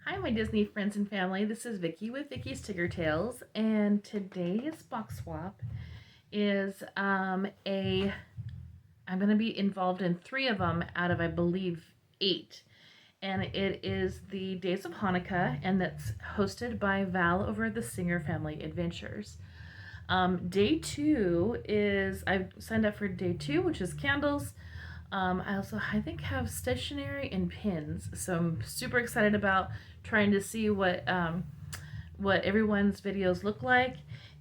Hi, my Disney friends and family. This is Vicki with Vicki's Tigger Tales, and today's box swap is a. I'm going to be involved in 3 of them out of I believe 8, and it is the Days of Hanukkah, and that's hosted by Val over at the Singer Family Adventures. Day 2 is I signed up for day 2, which is candles. I also, I think, have stationery and pins, so I'm super excited about trying to see what everyone's videos look like,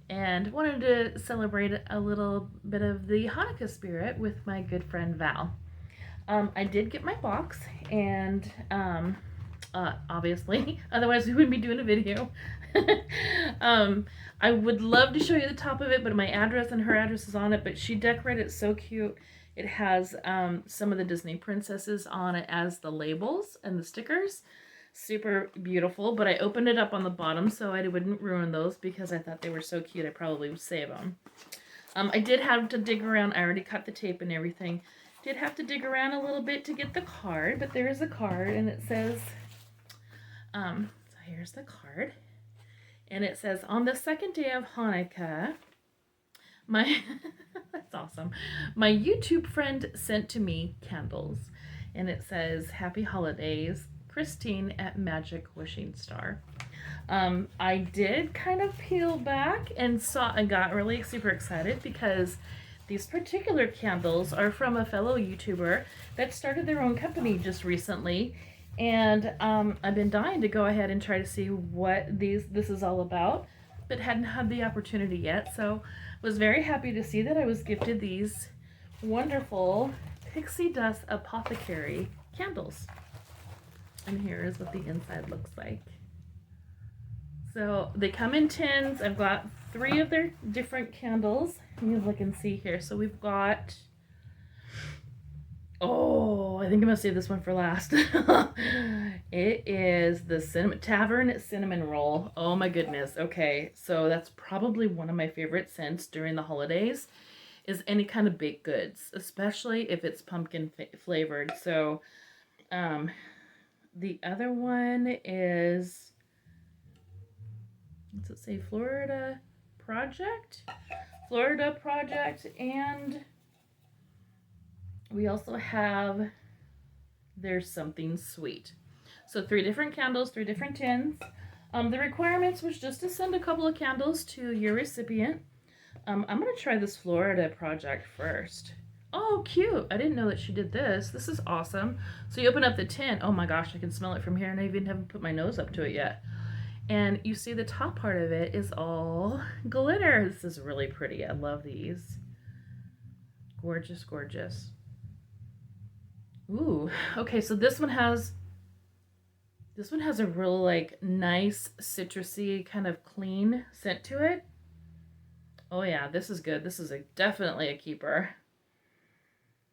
and wanted to celebrate a little bit of the Hanukkah spirit with my good friend Val. I did get my box, and obviously, otherwise we wouldn't be doing a video. I would love to show you the top of it, but my address and her address is on it, but she decorated it so cute. It has some of the Disney princesses on it as the labels and the stickers. Super beautiful, but I opened it up on the bottom so I wouldn't ruin those because I thought they were so cute I probably would save them. I did have to dig around. I already cut the tape and everything. Did have to dig around a little bit to get the card, but there is a card and it says, so here's the card. And it says, on the second day of Hanukkah, my, that's awesome, my YouTube friend sent to me candles. And it says, Happy Holidays, Christine at Magic Wishing Star. I did kind of peel back and got really super excited because these particular candles are from a fellow YouTuber that started their own company just recently. And I've been dying to go ahead and try to see what this is all about, but hadn't had the opportunity yet. So was very happy to see that I was gifted these wonderful Pixie Dust Apothecary candles. And here is what the inside looks like. So they come in tins. I've got 3 of their different candles. You look and see here. So we've got, oh, I think I'm gonna save this one for last. It is the Tavern Cinnamon Roll. Oh my goodness. Okay, so that's probably one of my favorite scents during the holidays, is any kind of baked goods, especially if it's pumpkin flavored. So the other one is, what's it say? Florida Project, and we also have There's Something Sweet. So 3 different candles, 3 different tins. The requirements was just to send a couple of candles to your recipient. I'm going to try this Florida Project first. Oh, cute. I didn't know that she did this. This is awesome. So you open up the tin. Oh my gosh, I can smell it from here, and I even haven't put my nose up to it yet. And you see the top part of it is all glitter. This is really pretty. I love these. Gorgeous, gorgeous. Ooh, okay, so this one has a real like nice citrusy kind of clean scent to it. Oh yeah, this is good. This is definitely a keeper.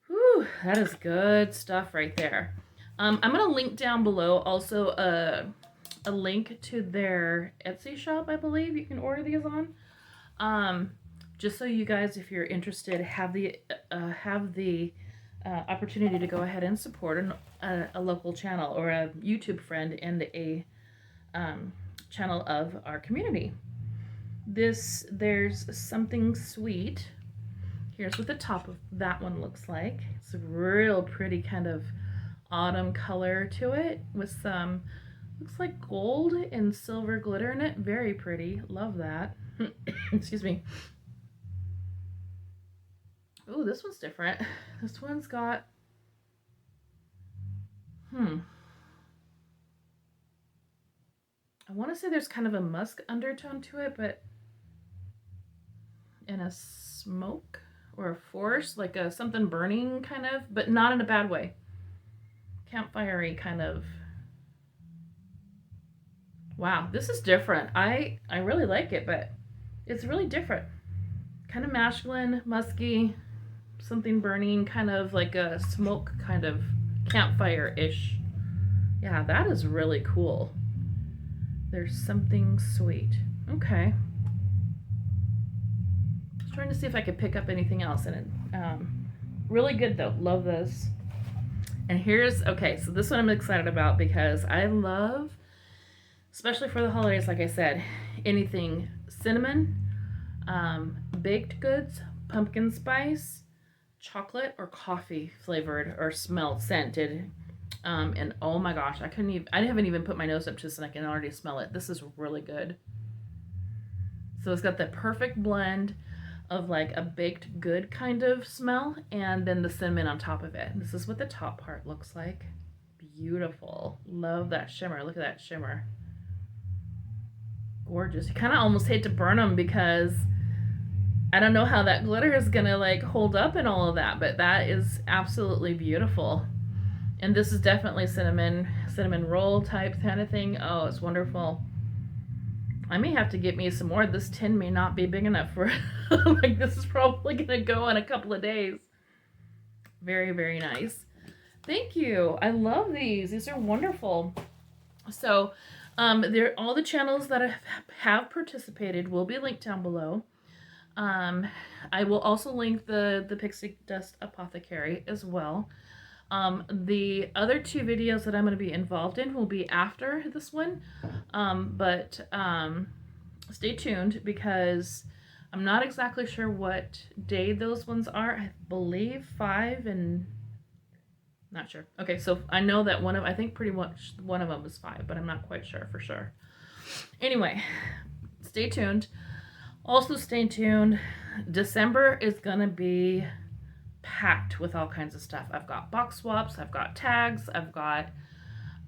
Whew, that is good stuff right there. I'm gonna link down below also a link to their Etsy shop. I believe you can order these on. Just so you guys, if you're interested, have the opportunity to go ahead and support a local channel or a YouTube friend and a channel of our community. There's Something Sweet. Here's what the top of that one looks like. It's a real pretty kind of autumn color to it with some, looks like gold and silver glitter in it. Very pretty. Love that. Excuse me. Oh, this one's different. This one's got, I want to say there's kind of a musk undertone to it, but in a smoke or a force, like a something burning kind of, but not in a bad way. Campfire-y kind of. Wow, this is different. I really like it, but it's really different. Kind of masculine, musky, something burning, kind of like a smoke kind of campfire-ish. Yeah, that is really cool. There's Something Sweet. Okay. I was trying to see if I could pick up anything else in it. Really good though. Love this. And here's, okay, so this one I'm excited about because I love especially for the holidays, like I said, anything cinnamon, baked goods, pumpkin spice, chocolate or coffee flavored or smelled scented. And oh my gosh, I haven't even put my nose up to this and I can already smell it. This is really good. So it's got the perfect blend of like a baked good kind of smell and then the cinnamon on top of it. This is what the top part looks like. Beautiful. Love that shimmer. Look at that shimmer. Gorgeous. You kind of almost hate to burn them because I don't know how that glitter is gonna like hold up and all of that, but that is absolutely beautiful. And this is definitely cinnamon roll type kind of thing. Oh, it's wonderful. I may have to get me some more. This tin may not be big enough for like this is probably gonna go in a couple of days. Very, very nice. Thank you. I love these. These are wonderful. So all the channels that have participated will be linked down below. I will also link the Pixie Dust Apothecary as well. The other two videos that I'm going to be involved in will be after this one, but stay tuned because I'm not exactly sure what day those ones are. I believe 5 and not sure. Okay, so I know that I think pretty much one of them is 5, but I'm not quite sure for sure. Anyway, stay tuned. Also stay tuned. December is gonna be packed with all kinds of stuff. I've got box swaps, I've got tags, I've got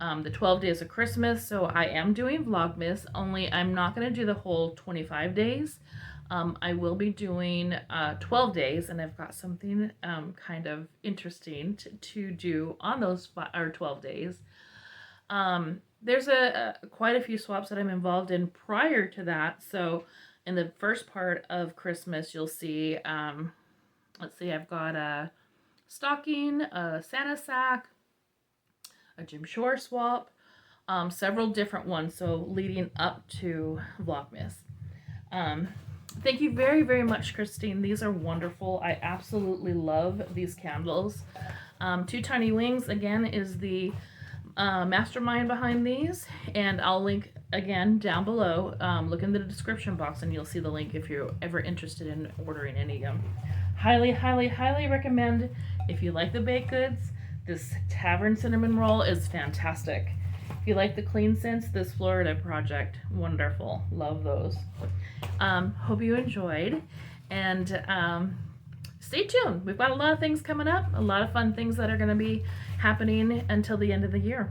the 12 days of Christmas. So I am doing Vlogmas, only I'm not gonna do the whole 25 days. I will be doing 12 days, and I've got something kind of interesting to do on those 12 days. There's quite a few swaps that I'm involved in prior to that. So in the first part of Christmas, you'll see, let's see, I've got a stocking, a Santa sack, a Jim Shore swap, several different ones. So leading up to Vlogmas. Thank you very, very much, Christine. These are wonderful. I absolutely love these candles. Two Tiny Wings, again, is the mastermind behind these. And I'll link, again, down below. Look in the description box and you'll see the link if you're ever interested in ordering any of them. Highly, highly, highly recommend. If you like the baked goods, this Tavern Cinnamon Roll is fantastic. If you like the clean scents, this Florida project, wonderful. Love those. Hope you enjoyed, and stay tuned. We've got a lot of things coming up, a lot of fun things that are going to be happening until the end of the year.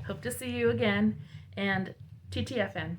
Hope to see you again, and TTFN.